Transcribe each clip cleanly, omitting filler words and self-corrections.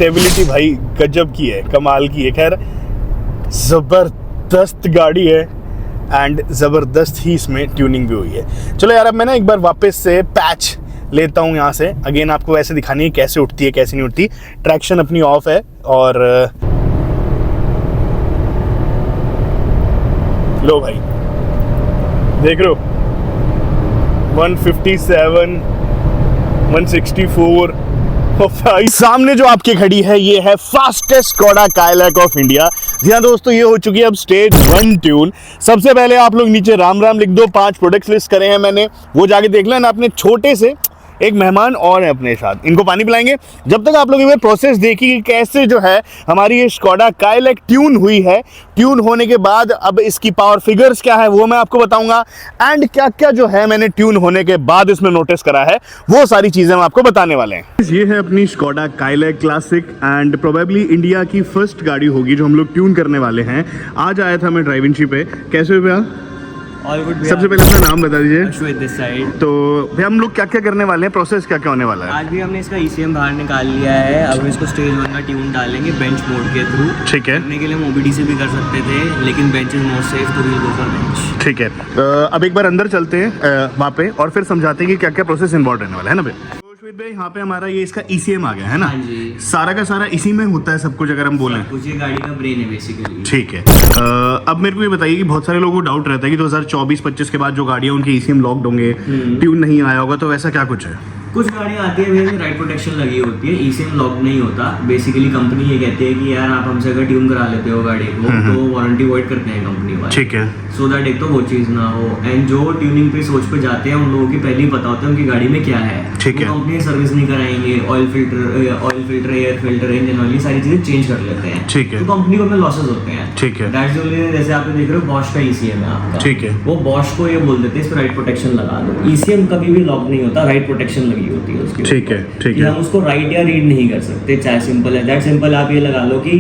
Stability भाई गजब की है, कमाल की है। खैर ज़बरदस्त गाड़ी है एंड ज़बरदस्त ही इसमें ट्यूनिंग भी हुई है। चलो यार, अब मैं ना एक बार वापस से पैच लेता हूँ यहाँ से। अगेन आपको वैसे दिखानी है कैसे उठती है कैसे नहीं उठती। ट्रैक्शन अपनी ऑफ है और लो भाई देख रहे हो 157 164। भाई सामने जो आपकी खड़ी है ये है fastest Skoda Kylaq of India. जी हाँ दोस्तों, ये हो चुकी है अब स्टेज 1 ट्यून। सबसे पहले आप लोग नीचे राम राम लिख दो, 5 प्रोडक्ट्स लिस्ट करे हैं मैंने, वो जाके देख लेना। अपने छोटे से एक मेहमान और हैं अपने साथ, इनको पानी पिलाएंगे। जब तक आप लोग ये प्रोसेस देखी कि कैसे जो है हमारी ये स्कोडा काइलैक ट्यून हुई है, ट्यून होने के बाद अब इसकी पावर फिगर्स क्या है वो मैं आपको बताऊंगा, एंड क्या क्या जो है मैंने ट्यून होने के बाद इसमें नोटिस करा है वो सारी चीजें हम आपको बताने वाले हैं। ये है अपनी Skoda Kylaq classic and probably India की फर्स्ट गाड़ी होगी जो हम लोग ट्यून करने वाले हैं। आज आया था मैं ड्राइविंग शिप पे। कैसे हुए भैया? सबसे पहले अपना नाम बता दीजिए। अश्वित दिस साइड। तो भैया हम लोग क्या क्या करने वाले हैं, प्रोसेस क्या क्या होने वाला है? आज भी हमने इसका ECM बाहर निकाल लिया है। अब हम इसको स्टेज 1 का ट्यून डालेंगे बेंच मोड के थ्रू। ठीक है। करने के लिए हम OBD से भी कर सकते थे, लेकिन बेंच इज मोर सेफ तो we will go for bench. ठीक है। अब एक बार अंदर चलते हैं वहाँ पे और फिर समझाते हैं कि क्या क्या प्रोसेस इन्वॉल्व रहने वाला है ना भैया। तो भाई यहाँ पे हमारा ये इसका ECM आ गया है ना। हाँ जी। सारा का सारा इसी में होता है सब कुछ, अगर हम बोलें कुछ ये गाड़ी का ब्रेन है बेसिकली। ठीक है। अब मेरे को ये बताइए कि बहुत सारे लोगों को डाउट रहता है कि 2024-25 के बाद जो गाड़ियाँ उनके ECM लॉक्ड होंगे, ट्यून नहीं आया होगा, तो वैसा क्या कुछ है? कुछ गाड़ियाँ आती है भैया राइट प्रोटेक्शन लगी होती है, ECM लॉक नहीं होता। बेसिकली कंपनी ये कहती है कि यार आप हमसे अगर ट्यून करा लेते हो गाड़ी को तो वारंटी वॉइड करते हैं कंपनी वाले। ठीक है। सो दैट एक तो वो चीज़ ना हो, एंड जो ट्यूनिंग पे सोच पे जाते हैं उन लोगों की पहले ही पता होता है उनकी गाड़ी में क्या है। ठीक है। कंपनी सर्विस नहीं कराएंगे, oil filter, air filter, engine oil, सारी चीजें चेंज कर लेते हैं। ठीक है। तो कंपनी को लॉसेस होते हैं। ठीक है। दैट्स ओनली, जैसे आप देख रहे हो बॉश का ECM है आपका। ठीक है। वो बॉश को ये बोल देते हैं इस पर राइट प्रोटेक्शन लगा दो। ECM कभी भी लॉक नहीं होता, राइट प्रोटेक्शन लगी होती है उसकी। ठीक है। ठीक कि है। हम उसको राइट या रीड नहीं कर सकते, चाहे सिंपल है। दैट सिंपल आप ये लगा लो कि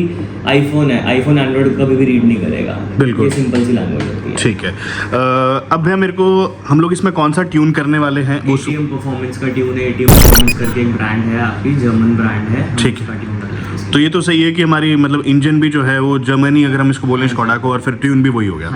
आईफोन है, आईफोन एंड्रॉइड कभी भी रीड नहीं करेगा। बिल्कुल। ये सिंपल सी लैंग्वेज होती है। ठीक है। अब भैया मेरे को, हम लोग इसमें कौन सा ट्यून करने वाले हैं? ATM परफॉर्मेंस का ट्यून है। ATM परफॉर्मेंस करके एक ब्रांड है आपकी, जर्मन ब्रांड है। ठीक है। तो ये तो सही है कि हमारी मतलब इंजन भी जो है वो जर्मनी, अगर हम इसको बोलें स्कोडा को, और फिर ट्यून भी वही हो गया।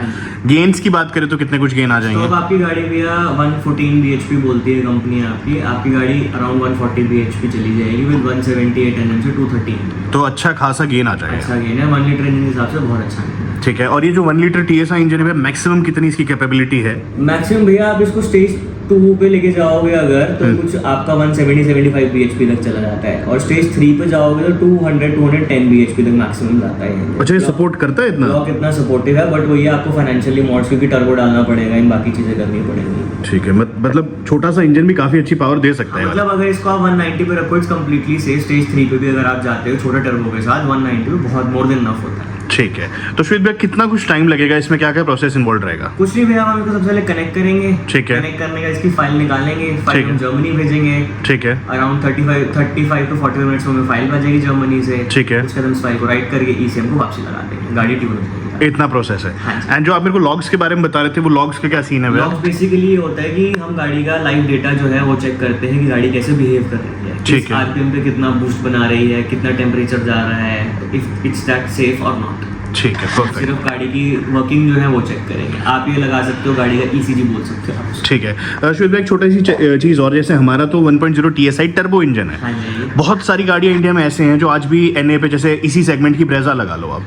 गेन्स की बात करें तो कितने कुछ गेन आ तो जाएंगे? अब आपकी गाड़ी भैया 114 bhp बोलती है कंपनी आपकी गाड़ी अराउंड 140 bhp चली जाएगी विद 178 Nm से 213। तो अच्छा खासा गेन आ जाएगा। अच्छा गेन है, 1 लीटर इंजन के हिसाब से बहुत अच्छा गेन है। ठीक है। और ये जो 1 लीटर TSI इंजन है, मैक्सिमम कितनी इसकी कैपेबिलिटी है? मैक्सिमम भैया आप इसको स्टेज 2 पे लेके जाओगे अगर तो कुछ आपका 170-75 bhp तक चला जाता है, और स्टेज 3 पे जाओगे तो 200-210 bhp तक मैक्सिमम जाता है। अच्छा, ये सपोर्ट करता है इतना? लॉक इतना सपोर्टिव है, बट वही आपको फाइनेंशियली मॉड्स क्योंकि टर्बो डालना पड़ेगा, इन बाकी चीजें करनी पड़ेंगी। ठीक है। मतलब छोटा सा इंजन भी काफी अच्छी पावर दे सकता है। मतलब अगर इसको आप 190 पे रखो, इट्स कंप्लीटली सेफ। स्टेज 3 पे भी अगर आप जाते हो छोटा टर्बो के साथ, 190 पे बहुत मोर देन इनफ होता है। ठीक है। तो श्वेत भैया कितना कुछ टाइम लगेगा इसमें, क्या क्या प्रोसेस इन्वॉल्व रहेगा? कुछ नहीं भैया, हम इसको सबसे पहले कनेक्ट करेंगे। ठीक है। कनेक्ट करने का इसकी फाइल निकालेंगे, ठीक फाइल है। हम जर्मनी भेजेंगे। ठीक है। अराउंड 35 to 40 मिनट्स में फाइल बजेगी जर्मनी से। ठीक है। उसके बाद हम इस फाइल को राइट करके ECM को वापसी लगा देंगे, गाड़ी ट्यून हो जाएगी। इतना प्रोसेस है। हाँ जी। एंड जो आप मेरे को लॉग्स के बारे में बता रहे थे, वो लॉग्स का क्या सीन है भैया? लॉग्स बेसिकली ये होता है कि हम गाड़ी का लाइव डेटा जो है वो चेक करते हैं कि गाड़ी कैसे बिहेव कर रही है, ठीक है। RPM पे कितना बूस्ट बना रही है, कितना टेम्परेचर जा रहा है, इफ इट्स दैट सेफ और नॉट। ठीक है, परफेक्ट। सिर्फ गाड़ी की वर्किंग जो है वो चेक करेंगे। आप ये लगा सकते हो, गाड़ी का ECG बोल सकते हो आप। ठीक है। श्वेत भाई एक छोटी सी चीज़ और, जैसे हमारा तो 1.0 TSI टर्बो इंजन है। हाँ जी। बहुत सारी गाड़ियाँ इंडिया में ऐसे हैं जो आज भी NA पे, जैसे इसी सेगमेंट की ब्रेजा लगा लो आप,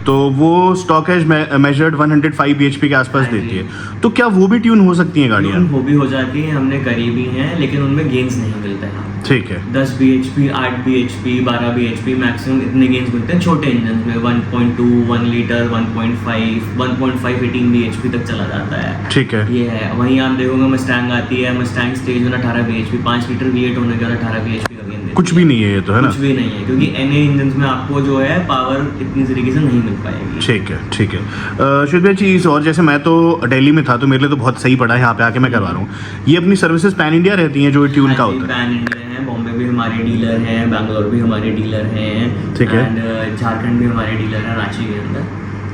तो वो स्टॉक एज मेजर्ड 105 bhp के आसपास देती है। तो क्या वो भी ट्यून हो सकती हैं गाड़ियाँ? वो भी हो जाती है, हमने करी भी हैं, लेकिन उनमें गेन्स नहीं मिलते हैं। ठीक है। 10 bhp, 8 bhp, 12 bhp मैक्सिमम इतने गेन्स मिलते हैं छोटे इंजन में। 1.2, 1 लीटर, 1.5 18 bhp तक चला जाता है। ठीक है। ये है। वहीं आप देखोगे मस्टैंग आती है, मस्टैंग स्टेज में 18 bhp, 5 लीटर V8 होने के बाद 18 bhp का गेन देती है। कुछ भी नहीं है ये तो, है ना? कुछ भी नहीं है, क्योंकि NA इंजन में आपको जो है पावर इतनी तरीके से नहीं मिल पाएगी। ठीक है। ठीक है। श्वेत भाई चीज़ और, जैसे मैं तो दिल्ली में था तो मेरे लिए तो बहुत सही पड़ा है, यहाँ पे आके मैं करवा रहा हूँ। ये अपनी सर्विसेज पैन इंडिया रहती हैं जो ट्यून का होता है? पैन इंडिया है, बॉम्बे भी हमारे डीलर हैं, बैंगलोर भी हमारे डीलर हैं। ठीक है। एंड झारखंड भी हमारे डीलर हैं, रांची के अंदर।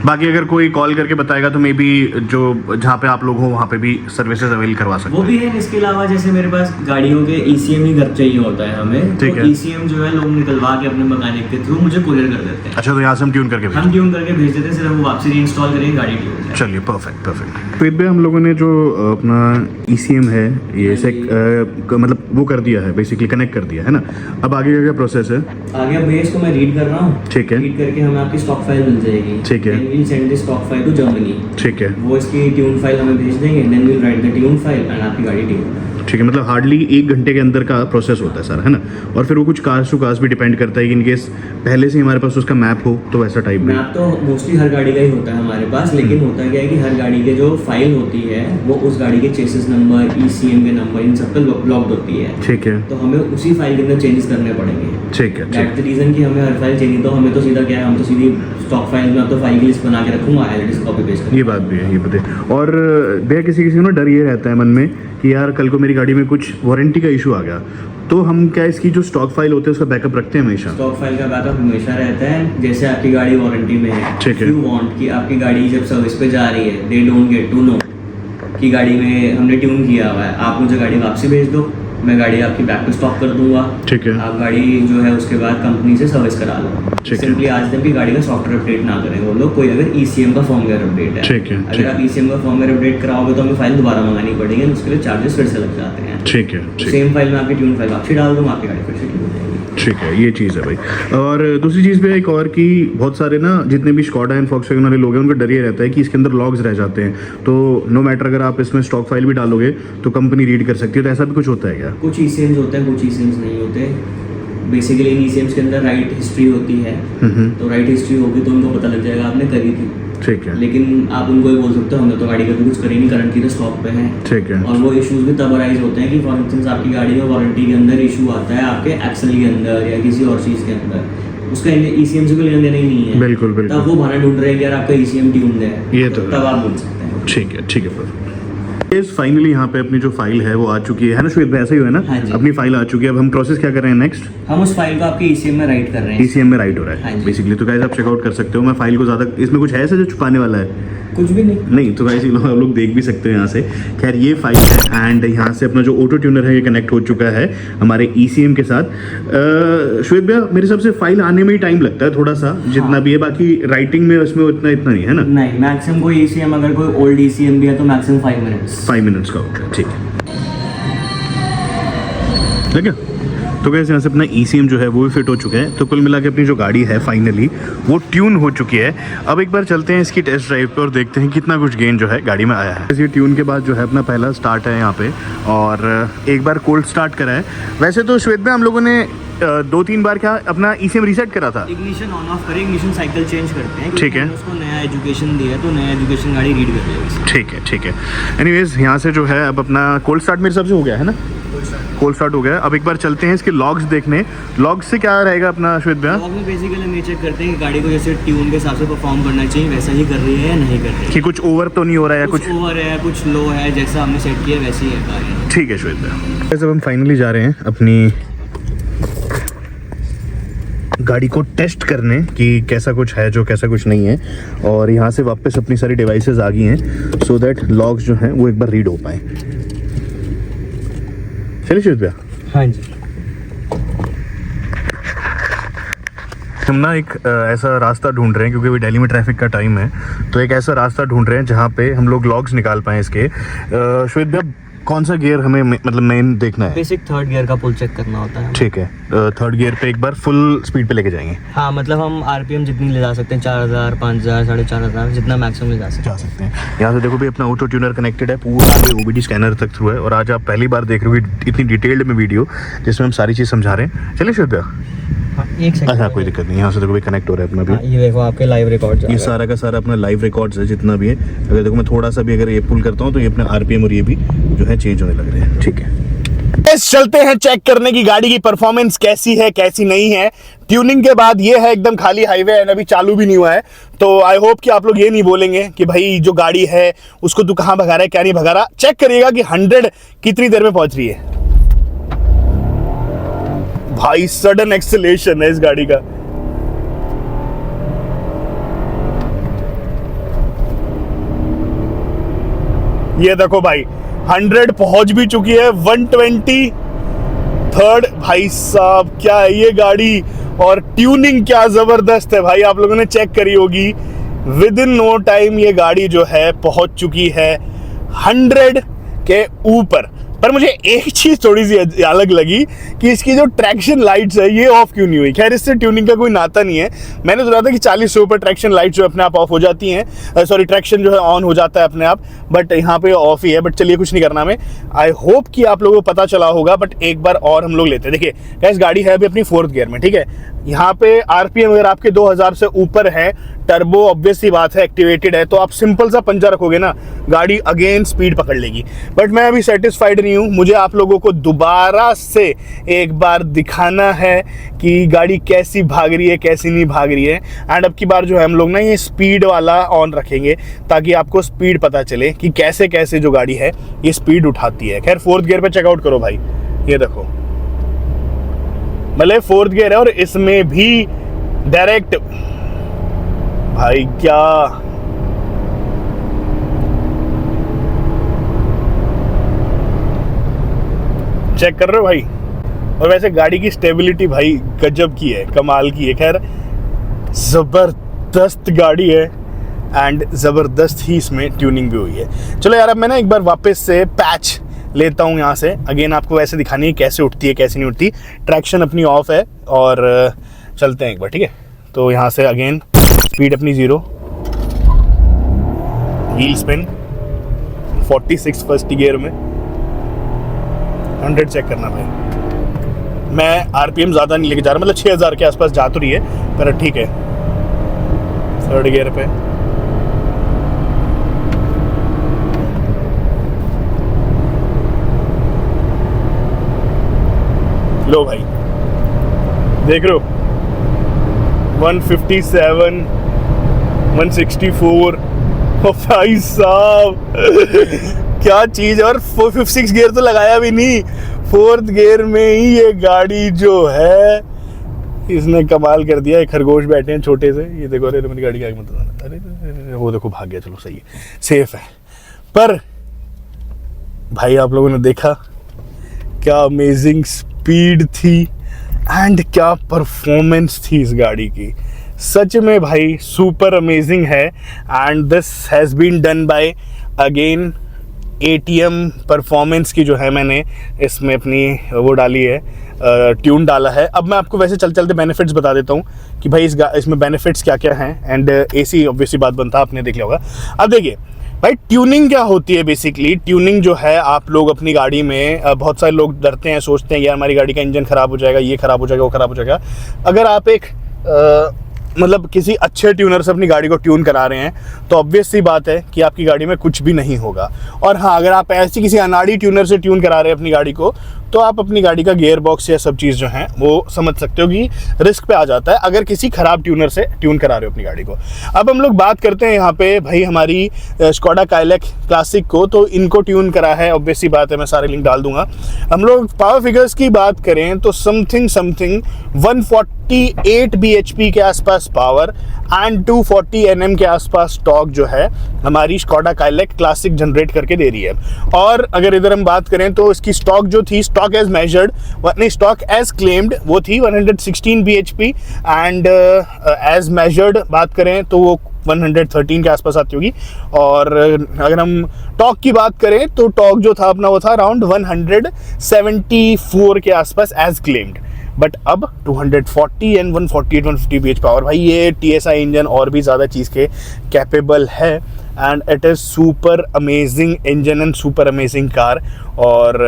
बाकी अगर कोई कॉल करके बताएगा तो मे बी जो जहाँ पे आप लोग हो वहाँ पे भी सर्विसेज अवेल करवा सकते वो हैं। भी है। इसके अलावा जैसे मेरे पास गाड़ियों के ECM ही घर चाहिए होता है हमें, ठीक तो है। ECM जो है लोग निकलवा के अपने मैकेनिक के थ्रू मुझे कुरियर कर देते हैं। अच्छा, तो यहाँ से हम ट्यून करके हम ट्यून करके भेज देते हैं, सिर्फ वो वापसी रीइंस्टॉल करेंगे, गाड़ी ट्यून है। चलिए, परफेक्ट परफेक्ट। फिर भी हम लोगों ने जो अपना ECM है ये से मतलब वो कर दिया है, बेसिकली कनेक्ट कर दिया है ना। अब आगे का क्या प्रोसेस है? आगे अब भेज को मैं रीड कर रहा हूँ। ठीक है। रीड करके हमें आपकी स्टॉक फाइल मिल जाएगी। ठीक है। Then we'll send the stock file to Germany। ठीक है। वो इसकी ट्यून फाइल हमें भेज देंगे, then we'll write the tune file and आपकी गाड़ी ट्यून। ठीक है, मतलब हार्डली 1 घंटे के अंदर का प्रोसेस होता है सर, है ना। और फिर वो कुछ कार्स टू कार्स भी डिपेंड करता है कि इनकेस पहले से हमारे पास उसका मैप हो तो वैसा टाइप में। मैप तो मोस्टली हर गाड़ी का ही होता है हमारे पास, लेकिन होता क्या है कि हर गाड़ी के जो फाइल होती है वो उस गाड़ी के चेसिस नंबर, ECM के नंबर, इन सब पे ब्लॉक्ड होती है। ठीक है। तो हमें उसी फाइल के अंदर चेंजेस करने पड़ेंगे। ठीक है। दैट द रीजन कि हमें हर फाइल चाहिए, तो हमें तो सीधा क्या है, हम तो सीधी स्टॉक फाइल में अब तो फाइल की लिस्ट बना के रखूंगा, एलईडी कॉपी पेस्ट। ये बात भी है, ये बताइए। और भैया किसी किसी को ना डर ये रहता है मन में कि यार कल को मेरी गाड़ी में कुछ वारंटी का इशू आ गया, तो हम क्या इसकी जो स्टॉक फाइल होते हैं उसका बैकअप रखते हैं हमेशा? स्टॉक फाइल का बैकअप हमेशा रहता है। जैसे आपकी गाड़ी वारंटी में है, ठीक है। यू वांट कि आपकी गाड़ी जब सर्विस पे जा रही है, they don't get to know कि गाड़ी में हमने ट्यून किया हुआ है, आप मुझे गाड़ी वापसी भेज दो, मैं गाड़ी आपकी बैक पे स्टॉक कर दूंगा। ठीक है। आप गाड़ी जो है उसके बाद कंपनी से सर्विस करा लो। ठीक है। सिंपली आज तक भी गाड़ी का सॉफ्टवेयर अपडेट ना करें वो लोग, कोई अगर ECM का फॉर्मवेयर अपडेट है। ठीक है, ठीक अगर आप ECM का फॉर्मवेयर अपडेट कराओगे तो हमें फाइल दोबारा मंगानी पड़ेगी, उसके लिए चार्जेस फिर से लग जाते हैं। ठीक है। ठीक सेम फाइल में आपकी ट्यून फाइल वापसी डाल दूंगा, आपकी गाड़ी फिर से ट्यून हो जाएगी। ठीक है, ये चीज़ है भाई। और दूसरी चीज़ भी है एक और कि बहुत सारे ना जितने भी स्कॉडा एंड फॉक्सवैगन वाले लोग हैं उनको डर ये रहता है कि इसके अंदर लॉग्स रह जाते हैं, तो नो मैटर अगर आप इसमें स्टॉक फाइल भी डालोगे तो कंपनी रीड कर सकती है, तो ऐसा भी कुछ होता है क्या? कुछ ECMs होते हैं, कुछ ECMs नहीं होते। बेसिकली इन ECMs के अंदर राइट हिस्ट्री होती है, तो राइट हिस्ट्री होगी तो उनको पता लग जाएगा आपने करी थी। ठीक है। लेकिन आप उनको ये बोल सकते हो हमने तो गाड़ी कभी कुछ करी नहीं, करंट की तो स्टॉक पे है। ठीक है। और वो इश्यूज भी तब अराइज होते हैं कि फॉर इंस्टेंस आपकी गाड़ी में वारंटी के अंदर इशू आता है, आपके एक्सल के अंदर या किसी और चीज़ के अंदर, उसका ECM से कोई लेना देना ही नहीं है। बिल्कुल बिल्कुल। तब वो बहाना ढूंढ रहे हैं कि यार आपका ECM ट्यून्ड है, ये तो है। तब आप बोल सकते हैं। ठीक है, ठीक है। फाइनली यहाँ पे अपनी जो फाइल है वो आ चुकी है ना श्वेत भाई, ऐसा ही हुआ है ना? हाँ जी। अपनी फाइल आ चुकी है। अब हम प्रोसेस क्या कर रहे हैं नेक्स्ट? हम उस फाइल को आपके ECM में राइट कर रहे हैं। ECM में राइट हो रहा हाँ है जी। बेसिकली। तो गाइस आप चेकआउट कर सकते हो। मैं फाइल को ज़्यादा, इसमें कुछ है ऐसा जो छुपाने वाला है? कुछ भी नहीं। नहीं, तो गाइस आप लोग देख भी सकते हो यहाँ से। खैर ये फाइल है एंड यहाँ से अपना जो ऑटो ट्यूनर है ये कनेक्ट हो चुका है हमारे ECM के साथ। श्वेत भैया मेरे हिसाब से फाइल आने में ही टाइम लगता है थोड़ा सा, जितना भी है, बाकी राइटिंग में उसमें उतना इतना नहीं है ना? नहीं, मैक्सिमम कोई ECM अगर कोई ओल्ड ECM भी है तो मैक्सिमम 5 मिनट्स। 5 मिनट्स का होता है। ठीक है, ठीक है। तो कैसे यहाँ से अपना ECM जो है वो भी फिट हो चुका है। तो कुल मिला के अपनी जो गाड़ी है फाइनली वो ट्यून हो चुकी है। अब एक बार चलते हैं इसकी टेस्ट ड्राइव पे और देखते हैं कितना कुछ गेन जो है गाड़ी में आया है। ये ट्यून के बाद जो है अपना पहला स्टार्ट है यहाँ पे, और एक बार कोल्ड स्टार्ट करा है। वैसे तो श्वेत में हम लोगों ने 2-3 बार क्या अपना ECM रीसेट करा था। इग्निशन ऑन ऑफ करें, इग्निशन साइकिल चेंज करते हैं। ठीक है। हमने उसको नया एजुकेशन दिया है तो नया एजुकेशन गाड़ी रीड कर लेगी। ठीक है, ठीक है। एनीवेज यहाँ से जो है अब अपना कोल्ड स्टार्ट मेरे हिसाब से हो गया है ना? कोल्ड स्टार्ट हो गया। अब एक बार चलते हैं इसके लॉग्स देखने। लॉग्स से क्या रहेगा अपना श्वेत भैया? लॉग में बेसिकली हम ये चेक करते हैं कि गाड़ी को जैसे ट्यून के हिसाब से परफॉर्म करना चाहिए वैसा ही कर रही है या नहीं कर रही है, कि कुछ ओवर तो नहीं हो रहा है या कुछ ओवर है, कुछ लो है, जैसा हमने सेट किया वैसे ही है गाड़ी। ठीक है श्वेत भैया। जब हम फाइनली जा रहे हैं अपनी गाड़ी को टेस्ट करने कि कैसा कुछ है जो कैसा कुछ नहीं है, और यहाँ से वापस अपनी सारी डिवाइसेस आ गई हैं सो दैट लॉग्स जो हैं वो एक बार रीड हो पाए। चलिए श्वेत भैया। हाँ जी। हम ना एक ऐसा रास्ता ढूंढ रहे हैं क्योंकि अभी दिल्ली में ट्रैफिक का टाइम है, तो एक ऐसा रास्ता ढूंढ रहे हैं जहाँ पे हम लोग लॉग्स निकाल पाएँ इसके। श्वेत भैया कौन सा गियर हमें मतलब मेन देखना है? बेसिक थर्ड गियर का पुल चेक करना होता है। ठीक है, थर्ड गियर पे एक बार फुल स्पीड पे लेके जाएंगे। हाँ, मतलब हम RPM जितनी ले जा सकते हैं, 4000, 5000, 4500, जितना मैक्सिमम ले जा सकते हैं। यहाँ से देखो भी अपना ऑटो ट्यूनर कनेक्टेड है पूरा OBD स्कैनर तक थ्रू है, और आज आप पहली बार देख रहे हो इतनी डिटेल्ड में वीडियो जिसमें हम सारी चीज़ समझा रहे हैं। चलिए श्वेत भैया। हाँ, एक सेकंड। अच्छा, कोई दिक्कत नहीं। यहाँ से देखो भी कनेक्ट हो रहा है अपना भी। हाँ, ये देखो आपके लाइव रिकॉर्ड ये सारा का सारा अपना लाइव रिकॉर्ड्स है जितना भी है। अगर देखो मैं थोड़ा सा भी अगर ये पुल करता हूँ तो ये अपने RPM और ये भी जो है चेंज होने लग रहे हैं। ठीक है, चलते हैं चेक करने की गाड़ी की परफॉर्मेंस कैसी है कैसी नहीं है। ट्यूनिंग के बाद ये है एकदम खाली हाईवे है, अभी चालू भी नहीं हुआ है, तो आई होप कि आप लोग ये नहीं बोलेंगे कि भाई जो गाड़ी है उसको तू कहाँ भगा रहा है क्या नहीं भगा रहा। चेक करिएगा कि 100 कितनी देर में पहुंच रही है। भाई सडन एक्सेलेरेशन है इस गाड़ी का। ये देखो भाई 100 पहुंच भी चुकी है, 120 थर्ड। भाई साहब क्या है ये गाड़ी, और ट्यूनिंग क्या जबरदस्त है भाई, आप लोगों ने चेक करी होगी। विद इन नो टाइम ये गाड़ी जो है पहुंच चुकी है 100 के ऊपर। पर मुझे एक चीज थोड़ी सी अलग लगी कि इसकी जो ट्रैक्शन लाइट्स है ये ऑफ क्यों नहीं हुई। खैर इससे ट्यूनिंग का कोई नाता नहीं है। मैंने सुना था कि 40 से ऊपर ट्रैक्शन लाइट जो अपने आप ऑफ हो जाती हैं, सॉरी ट्रैक्शन जो है ऑन हो जाता है अपने आप, बट यहाँ पे ऑफ ही है। बट चलिए कुछ नहीं करना हमें। आई होप कि आप लोगों को पता चला होगा, बट एक बार और हम लोग लेते हैं। देखिए गाइस गाड़ी है अभी अपनी 4th गियर में, ठीक है। यहाँ पे आरपीएम अगर आपके 2000 से ऊपर है, टर्बो ऑब्वियस सी बात है एक्टिवेटेड है, तो आप सिंपल सा पंजा रखोगे ना, गाड़ी अगेन स्पीड पकड़ लेगी। बट मैं अभी सेटिस्फाइड नहीं हूँ, मुझे आप लोगों को दोबारा से एक बार दिखाना है कि गाड़ी कैसी भाग रही है कैसी नहीं भाग रही है। एंड अब की बार जो है हम लोग ना ये स्पीड वाला ऑन रखेंगे ताकि आपको स्पीड पता चले कि कैसे कैसे जो गाड़ी है ये स्पीड उठाती है। खैर 4th गियर पे चेकआउट करो भाई, ये देखो भले 4th गियर है और इसमें भी डायरेक्ट भाई क्या चेक कर रहे हो भाई। और वैसे गाड़ी की स्टेबिलिटी भाई गजब की है, कमाल की है। खैर जबरदस्त गाड़ी है एंड जबरदस्त ही इसमें ट्यूनिंग भी हुई है। चलो यार अब मैं ना एक बार वापस से पैच लेता हूँ यहाँ से, अगेन आपको वैसे दिखानी है कैसे उठती है कैसे नहीं उठती। ट्रैक्शन अपनी ऑफ है और चलते हैं एक बार, ठीक है। तो यहाँ से अगेन स्पीड अपनी 0, व्हील स्पिन 46 फर्स्ट गियर में, 100 चेक करना भाई। मैं आरपीएम ज़्यादा नहीं लेके जा रहा, मतलब 6000 के आसपास जा तो रही है, पर ठीक है। 3rd गियर पे लो भाई, देख रहे हो 157 164। ओ भाई साहब क्या चीज। और 5th गियर तो लगाया भी नहीं, 4th गियर में ही ये गाड़ी जो है इसने कमाल कर दिया। एक खरगोश बैठे हैं छोटे से, ये देखो। अरे मेरी गाड़ी के आगे मत, अरे वो देखो भाग गया, चलो सही है, सेफ है। पर भाई आप लोगों ने देखा क्या अमेजिंग स्पीड थी एंड क्या परफॉर्मेंस थी इस गाड़ी की। सच में भाई सुपर अमेजिंग है। And this has been done by again ATM performance की जो है मैंने इसमें अपनी वो डाली है, ट्यून डाला है। अब मैं आपको वैसे चलते बेनिफिट्स बता देता हूँ कि भाई इसमें बेनिफिट्स क्या क्या हैं। एंड AC ऑब्वियसली बात बनता, आपने देख लिया होगा। अब देखिए भाई ट्यूनिंग क्या होती है। बेसिकली ट्यूनिंग जो है, आप लोग अपनी गाड़ी में बहुत सारे लोग डरते हैं, सोचते हैं यार हमारी गाड़ी का इंजन ख़राब हो जाएगा, ये ख़राब हो जाएगा, वो ख़राब हो जाएगा। अगर आप एक मतलब किसी अच्छे ट्यूनर से अपनी गाड़ी को ट्यून करा रहे हैं तो ऑब्वियस सी बात है कि आपकी गाड़ी में कुछ भी नहीं होगा। और हाँ, अगर आप ऐसी किसी अनाड़ी ट्यूनर से ट्यून करा रहे हैं अपनी गाड़ी को, तो आप अपनी गाड़ी का गियर बॉक्स या सब चीज़ जो है वो समझ सकते हो कि रिस्क पे आ जाता है अगर किसी ख़राब ट्यूनर से ट्यून करा रहे हो अपनी गाड़ी को। अब हम लोग बात करते हैं यहाँ पे भाई हमारी स्कोडा काइलैक क्लासिक को, तो इनको ट्यून करा है, ऑब्वियस सी बात है, मैं सारे लिंक डाल दूंगा। हम लोग पावर फिगर्स की बात करें तो समथिंग 148 bhp के आसपास पावर एंड 240 Nm के आसपास टॉर्क जो है हमारी स्कोडा काइलैक क्लासिक जनरेट करके दे रही है। और अगर इधर हम बात करें तो इसकी स्टॉक जो थी, स्टॉक एज मेजर्ड नहीं स्टॉक एज क्लेम्ड, वो थी 116 bhp एंड एज मेजर्ड बात करें तो वो 113 के आसपास आती होगी। और अगर हम टॉर्क की बात करें तो टॉर्क जो था अपना वो था अराउंड 174 के आसपास एज क्लेम्ड। बट अब 240 एंड 148 150 bhp पावर, भाई ये TSI इंजन और भी ज़्यादा चीज़ के कैपेबल है and it is super amazing engine and super amazing car. और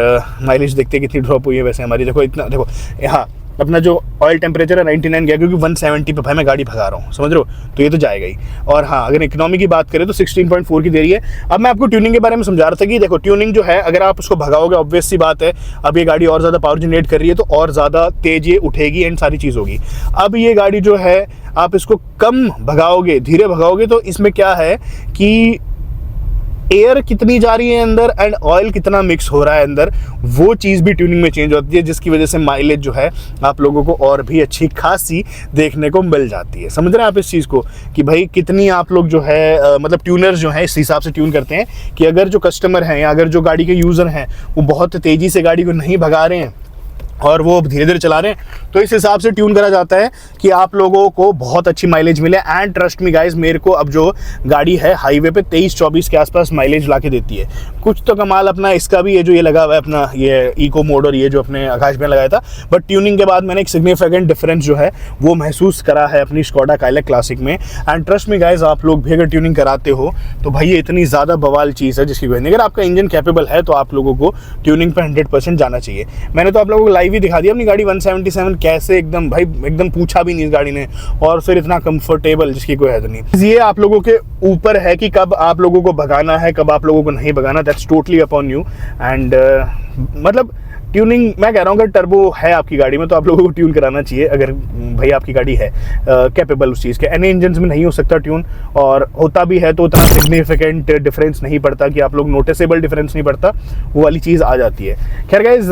माइलेज देखते कितनी ड्रॉप हुई है वैसे हमारी। देखो इतना, देखो यहाँ अपना जो ऑयल टेम्परेचर है 99 गया, क्योंकि 170 पे भाई मैं गाड़ी भगा रहा हूँ, समझ रहे हो, तो ये तो जाएगा ही। और हाँ, अगर इकोनॉमी की बात करें तो 16.4 की दे रही है। अब मैं आपको ट्यूनिंग के बारे में समझा रहा था कि देखो ट्यूनिंग जो है अगर आप उसको भगाओगे, ऑब्वियस सी बात है अब ये गाड़ी और ज़्यादा पावर जनरेट कर रही है तो और ज़्यादा तेज ये उठेगी एंड सारी चीज़ होगी। अब ये गाड़ी जो है आप इसको कम भगाओगे, धीरे भगाओगे, तो इसमें क्या है कि एयर कितनी जा रही है अंदर एंड ऑयल कितना मिक्स हो रहा है अंदर, वो चीज़ भी ट्यूनिंग में चेंज होती है, जिसकी वजह से माइलेज जो है आप लोगों को और भी अच्छी खासी देखने को मिल जाती है। समझ रहे हैं आप इस चीज़ को कि भाई कितनी आप लोग जो है मतलब ट्यूनर्स जो है इस हिसाब से ट्यून करते हैं कि अगर जो कस्टमर हैं या अगर जो गाड़ी के यूज़र हैं वो बहुत तेज़ी से गाड़ी को नहीं भगा रहे हैं और वो धीरे धीरे चला रहे हैं, तो इस हिसाब से ट्यून करा जाता है कि आप लोगों को बहुत अच्छी माइलेज मिले। एंड ट्रस्ट मी गाइस, मेरे को अब जो गाड़ी है हाईवे पे 23-24 के आसपास माइलेज ला के देती है। कुछ तो कमाल अपना इसका भी, ये जो ये लगा हुआ है अपना ये इको मोड और ये जो अपने आकाश में लगाया था, बट ट्यूनिंग के बाद मैंने एक सिग्निफिकेंट डिफरेंस जो है वो महसूस करा है अपनी स्कोडा काइलैक क्लासिक में। एंड ट्रस्ट मी गाइस, आप लोग भी अगर ट्यूनिंग कराते हो तो भाई ये इतनी ज़्यादा बवाल चीज़ है जिसकी वजह से अगर आपका इंजन कैपेबल है तो आप लोगों को ट्यूनिंग पर 100% जाना चाहिए। मैंने तो आप लोगों को लाइव ही दिखा दिया अपनी गाड़ी 177 कैसे एकदम भाई एकदम पूछा भी नहीं इस गाड़ी ने, और फिर इतना कंफर्टेबल जिसकी कोई हद नहीं। ये आप लोगों के ऊपर है कि कब आप लोगों को भगाना है, कब आप लोगों को नहीं भगाना, that's totally upon you. And मतलब ट्यूनिंग मैं कह रहा हूँ, अगर टर्बो है आपकी गाड़ी में तो आप लोगों को ट्यून कराना चाहिए, अगर भाई आपकी गाड़ी है कैपेबल उस चीज़ के। एनी इंजन में नहीं हो सकता ट्यून, और होता भी है तो उतना सिग्निफिकेंट डिफरेंस नहीं पड़ता कि आप लोग नोटिसेबल डिफरेंस नहीं पड़ता, वो वाली चीज़ आ जाती है। खैर गाइज,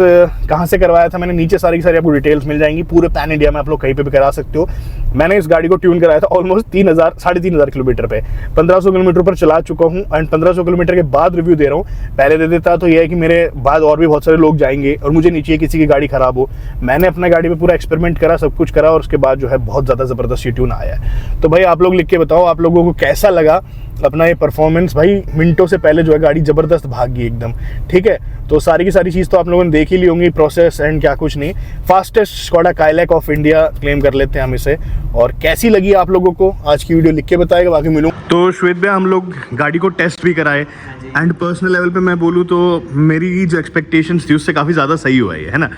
कहाँ से करवाया था मैंने, नीचे सारी की सारी आपको डिटेल्स मिल जाएंगी। पूरे पैन इंडिया में आप लोग कहीं पर भी करा सकते हो। मैंने इस गाड़ी को ट्यून कराया था ऑलमोस्ट 3,000-3,500 किलोमीटर पे, 1500 किलोमीटर पर चला चुका हूँ। एंड 1500 किलोमीटर के बाद रिव्यू दे रहा हूँ, पहले दे देता तो यह है कि मेरे बाद और भी बहुत सारे लोग जाएंगे और मुझे नीचे किसी की गाड़ी खराब हो। मैंने अपना गाड़ी पे पूरा एक्सपेरिमेंट करा, सब कुछ करा, और उसके बाद जो है बहुत ज़्यादा ज़बरदस्त ये ट्यून आया है। तो भाई आप लोग लिख के बताओ आप लोगों को कैसा लगा अपना ये परफॉर्मेंस। भाई मिनटों से पहले जो है गाड़ी ज़बरदस्त भाग गई एकदम, ठीक है। तो सारी की सारी चीज़ तो आप लोगों ने देख ही ली होंगी, प्रोसेस एंड क्या कुछ नहीं। Fastest Skoda Kylaq of India claim कर लेते हैं हम इसे। और कैसी लगी आप लोगों को आज की वीडियो लिख के बताएगा, बाकी मिलूँ। तो श्वेत भैया, हम लोग गाड़ी को टेस्ट भी कराए एंड पर्सनल लेवल पे मैं बोलूँ तो मेरी जो एक्सपेक्टेशंस थी उससे काफ़ी ज़्यादा सही हुआ है ना।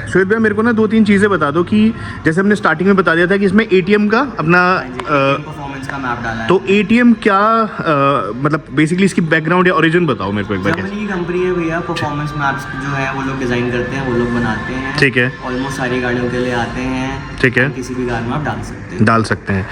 श्वेत भैया, मेरे को ना 2-3 चीज़ें बता दो कि जैसे हमने स्टार्टिंग में बता दिया था कि इसमें ATM का अपना परफॉर्मेंस का मैप डाला है। तो ATM क्या मतलब बेसिकली इसकी बैकग्राउंड या ओरिजिन बताओ मेरे को एक बार। जर्मनी की कंपनी है भैया, परफॉर्मेंस मैप्स जो है वो लोग डिजाइन करते हैं, वो लोग बनाते हैं, ठीक है। ऑलमोस्ट सारी गाड़ियों के लिए आते हैं, ठीक है। किसी भी कार में आप डाल सकते हैं।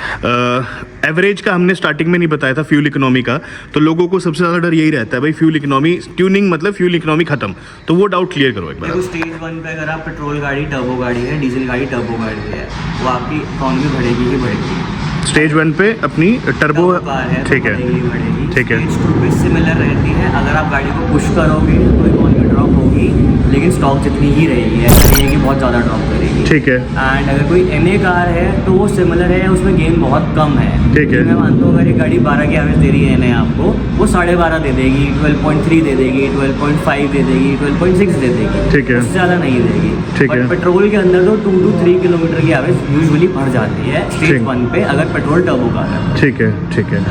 एवरेज का हमने स्टार्टिंग में नहीं बताया था, फ्यूल इकोनॉमी का, तो लोगों को सबसे ज़्यादा डर यही रहता है भाई फ्यूल इकोनॉमी, ट्यूनिंग मतलब फ्यूल इकोनॉमी खत्म, तो वो डाउट क्लियर करो एक बार। देखो स्टेज 1 पे अगर आप पेट्रोल गाड़ी, टर्बो गाड़ी है, डीजल गाड़ी, टर्बो गाड़ी है, वो आपकी इकोनॉमी बढ़ेगी ही बढ़ेगी। स्टेज 1 पे अपनी टर्बो कार है, ठीक है, बढ़ेगी। ठीक है। स्टेज 2 पे सिमिलर रहती है, अगर आप गाड़ी को पुश करोगे तो इकोनॉमी ड्रॉप होगी, लेकिन स्टॉक जितनी ही रहेगी, ऐसा नहीं है कि बहुत ज़्यादा ड्रॉप करेगी, ठीक है। एंड अगर कोई MA कार है तो वो सिमिलर है, उसमें गेन बहुत कम है, ठीक है। मैं मानता हूँ अगर ये गाड़ी 12 की एवरेज दे रही है MA आपको, वो 12.5 दे देगी, 12.3 दे देगी, 12.5 दे देगी, 12.6 दे देगी, ठीक है। उससे ज़्यादा नहीं देगी, ठीक है। पेट्रोल के अंदर तो 2 to 3 किलोमीटर की एवरेज यूजुअली बढ़ जाती है स्टेज 1 पे, अगर पेट्रोल टर्बो कार है। ठीक है, ठीक है।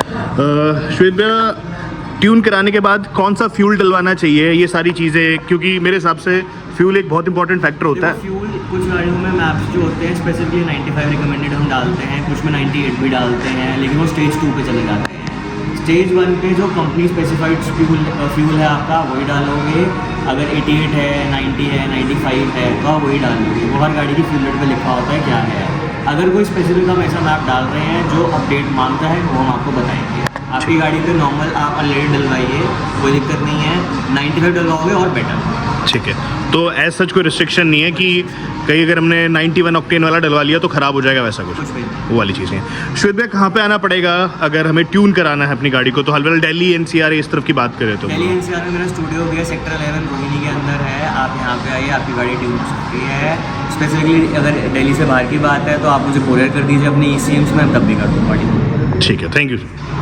श्वेत भैया, ट्यून कराने के बाद कौन सा फ्यूल डलवाना चाहिए, ये सारी चीज़ें, क्योंकि मेरे हिसाब से फ्यूल एक बहुत इंपॉर्टेंट फैक्टर होता है। फ्यूल कुछ गाड़ियों में मैप्स जो होते हैं स्पेसिफिकली 95 रिकमेंडेड हम डालते हैं, कुछ में 98 भी डालते हैं, लेकिन वो स्टेज 2 पे चले जाते हैं। स्टेज 1 पे जो कंपनी स्पेसिफाइड फ्यूल है आपका वही डालोगे, अगर 88 है, 90 है, 95 है तो आप वही डालोगे, वो हर गाड़ी की फ्यूल रेट पे लिखा होता है क्या है। अगर कोई स्पेसिफिक हम ऐसा मैप डाल रहे हैं जो अपडेट मांगता है वो हम आपको बताएंगे। आपकी गाड़ी पे नॉर्मल आप ऑलरेडी डलवाइए, कोई दिक्कत नहीं है, 95 डलवाओगे और बेटर। ठीक है, तो एज सच कोई रिस्ट्रिक्शन नहीं है कि कहीं अगर हमने 91 ऑक्टेन वाला डलवा लिया तो ख़राब हो जाएगा, वैसा कुछ वो वाली चीज़ें। श्वेत भैया, कहाँ पे आना पड़ेगा अगर हमें ट्यून कराना है अपनी गाड़ी को? तो हलवल दिल्ली NCR इस तरफ की बात करें तो दिल्ली NCR में मेरा स्टूडियो भी है, सेक्टर 11 रोहिणी के अंदर है, आप यहाँ पे आइए, आपकी गाड़ी ट्यून हो सकती है। स्पेसिफिकली अगर दिल्ली से बाहर की बात है तो आप मुझे कोरियर कर दीजिए अपने ECMs में, तब भी कर दूँ गाड़ी। ठीक है, थैंक यू सर।